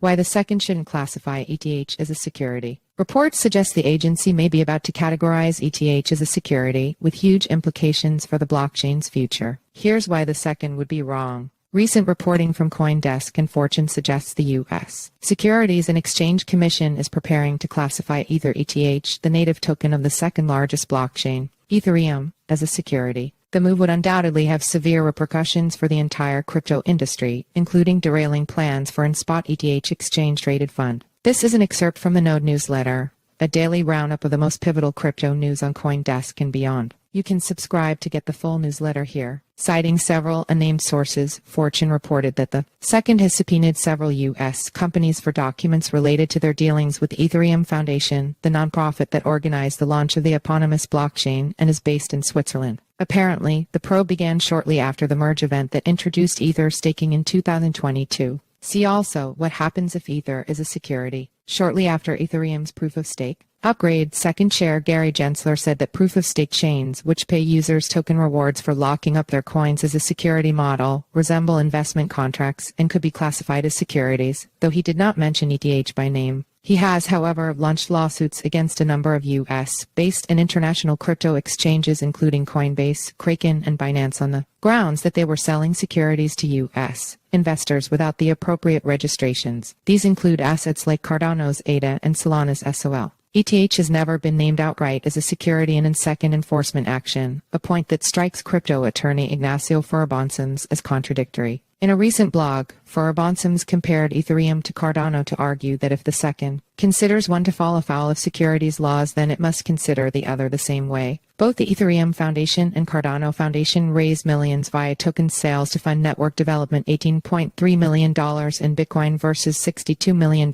Why the SEC shouldn't classify ETH as a security. Reports suggest the agency may be about to categorize ETH as a security, with huge implications for the blockchain's future. Here's why the SEC would be wrong. Recent reporting from CoinDesk and Fortune suggests the U.S. Securities and Exchange Commission is preparing to classify Ether ETH, the native token of the second largest blockchain, Ethereum, as a security. The move would undoubtedly have severe repercussions for the entire crypto industry, including derailing plans for spot ETH exchange-traded fund. This is an excerpt from the Node newsletter, a daily roundup of the most pivotal crypto news on CoinDesk and beyond. You can subscribe to get the full newsletter here. Citing several unnamed sources, Fortune reported that the SEC has subpoenaed several U.S. companies for documents related to their dealings with Ethereum Foundation, the nonprofit that organized the launch of the eponymous blockchain and is based in Switzerland. Apparently, the probe began shortly after the merge event that introduced Ether staking in 2022. See also what happens if Ether is a security. Shortly after Ethereum's proof-of-stake upgrade, second chair Gary Gensler said that proof-of-stake chains, which pay users token rewards for locking up their coins as a security model, resemble investment contracts and could be classified as securities, though he did not mention ETH by name. He has, however, launched lawsuits against a number of U.S.-based and international crypto exchanges including Coinbase, Kraken, and Binance on the grounds that they were selling securities to U.S. investors without the appropriate registrations. These include assets like Cardano's ADA and Solana's SOL. ETH has never been named outright as a security in second enforcement action, a point that strikes crypto attorney Ignacio Furubonsims as contradictory. In a recent blog, Furubonsims compared Ethereum to Cardano to argue that if the SEC considers one to fall afoul of securities laws, then it must consider the other the same way. Both the Ethereum Foundation and Cardano Foundation raised millions via token sales to fund network development, $18.3 million in Bitcoin versus $62 million,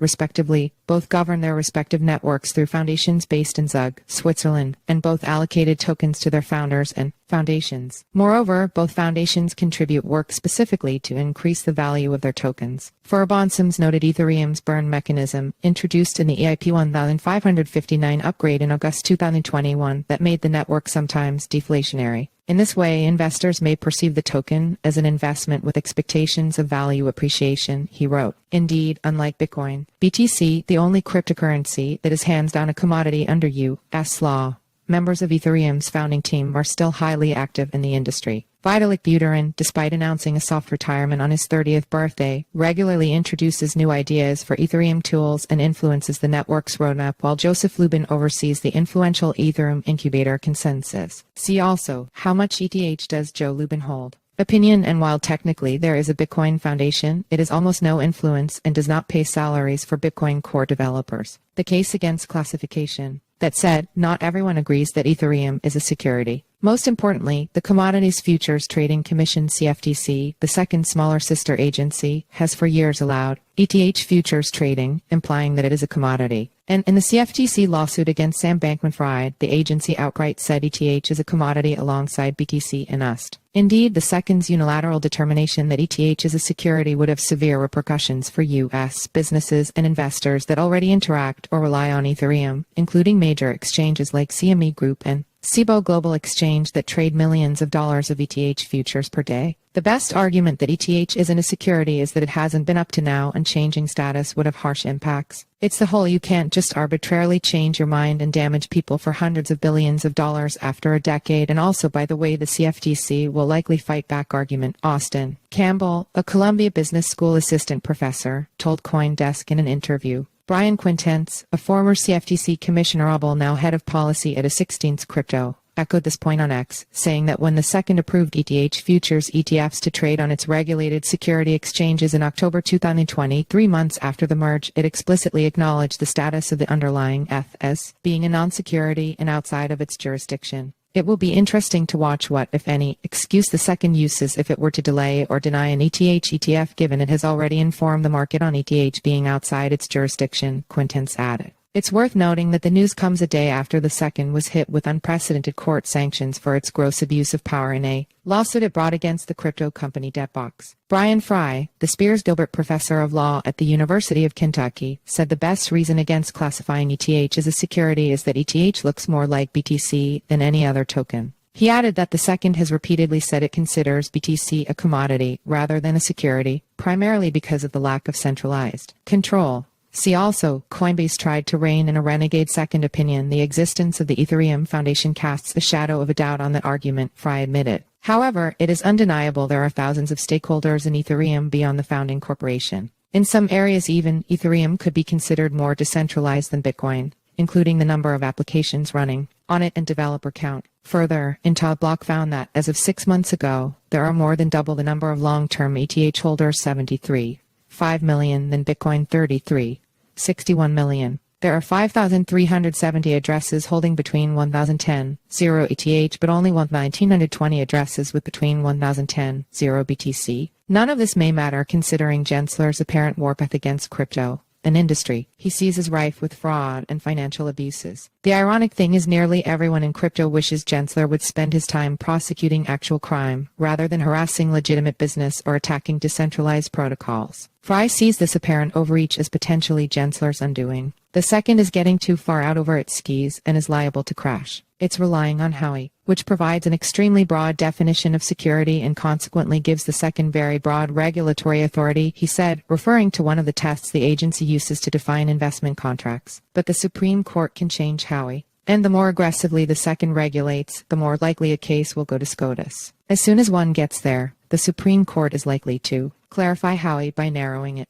respectively. Both govern their respective networks through foundations based in Zug, Switzerland, and both allocated tokens to their founders and foundations. Moreover, both foundations contribute work specifically to increase the value of their tokens. Furubonsims noted Ethereum's burn mechanism, introduced in the EIP 1559 upgrade in August 2021, that made the network sometimes deflationary. In this way, investors may perceive the token as an investment with expectations of value appreciation, he wrote. Indeed, unlike Bitcoin, BTC, the only cryptocurrency that is hands down a commodity under U.S. law, members of Ethereum's founding team are still highly active in the industry. Vitalik Buterin, despite announcing a soft retirement on his 30th birthday, regularly introduces new ideas for Ethereum tools and influences the network's roadmap, while Joseph Lubin oversees the influential Ethereum incubator Consensus. See also, how much ETH does Joe Lubin hold? Opinion. And while technically there is a Bitcoin Foundation, it has almost no influence and does not pay salaries for Bitcoin core developers. The case against classification. That said, not everyone agrees that Ethereum is a security. Most importantly, the Commodities Futures Trading Commission (CFTC), the second smaller sister agency, has for years allowed ETH futures trading, implying that it is a commodity. And in the CFTC lawsuit against Sam Bankman-Fried, the agency outright said ETH is a commodity alongside BTC and UST. Indeed, the SEC's unilateral determination that ETH is a security would have severe repercussions for U.S. businesses and investors that already interact or rely on Ethereum, including major exchanges like CME Group and Cboe Global Exchange that trade millions of dollars of ETH futures per day. The best argument that ETH isn't a security is that it hasn't been up to now, and changing status would have harsh impacts. It's the whole you can't just arbitrarily change your mind and damage people for hundreds of billions of dollars after a decade, and also, by the way, the CFTC will likely fight back argument. Austin Campbell, a Columbia Business School assistant professor, told CoinDesk in an interview. Brian Quintenz, a former CFTC commissioner, now head of policy at a 16th Crypto, echoed this point on X, saying that when the second approved ETH futures ETFs to trade on its regulated security exchanges in October 2020, 3 months after the merge, it explicitly acknowledged the status of the underlying ETH as being a non-security and outside of its jurisdiction. It will be interesting to watch what, if any, excuse the second uses if it were to delay or deny an ETH ETF, given it has already informed the market on ETH being outside its jurisdiction, Quintenz added. It's worth noting that the news comes a day after the second was hit with unprecedented court sanctions for its gross abuse of power in a lawsuit it brought against the crypto company Debtbox. Brian Fry, the Spears Gilbert professor of law at the University of Kentucky, said the best reason against classifying ETH as a security is that ETH looks more like BTC than any other token. He added that the second has repeatedly said it considers BTC a commodity rather than a security, primarily because of the lack of centralized control. See also, Coinbase tried to rein in a renegade second opinion. The existence of the Ethereum Foundation casts a shadow of a doubt on that argument, Fry admitted. However, it is undeniable there are thousands of stakeholders in Ethereum beyond the founding corporation. In some areas even, Ethereum could be considered more decentralized than Bitcoin, including the number of applications running on it and developer count. Further, Intelblock found that, as of 6 months ago, there are more than double the number of long-term ETH holders, 73.5 million, than Bitcoin, 33.61 million. There are 5,370 addresses holding between 1,010, 0 ETH, but only 1,920 addresses with between 1,010, 0 BTC. None of this may matter considering Gensler's apparent warpath against crypto, an industry he sees as rife with fraud and financial abuses. The ironic thing is nearly everyone in crypto wishes Gensler would spend his time prosecuting actual crime, rather than harassing legitimate business or attacking decentralized protocols. Fry sees this apparent overreach as potentially Gensler's undoing. The second is getting too far out over its skis and is liable to crash. It's relying on Howey, which provides an extremely broad definition of security and consequently gives the second very broad regulatory authority, he said, referring to one of the tests the agency uses to define investment contracts. But the Supreme Court can change Howey, and the more aggressively the second regulates, the more likely a case will go to SCOTUS. As soon as one gets there, the Supreme Court is likely to clarify Howey by narrowing it.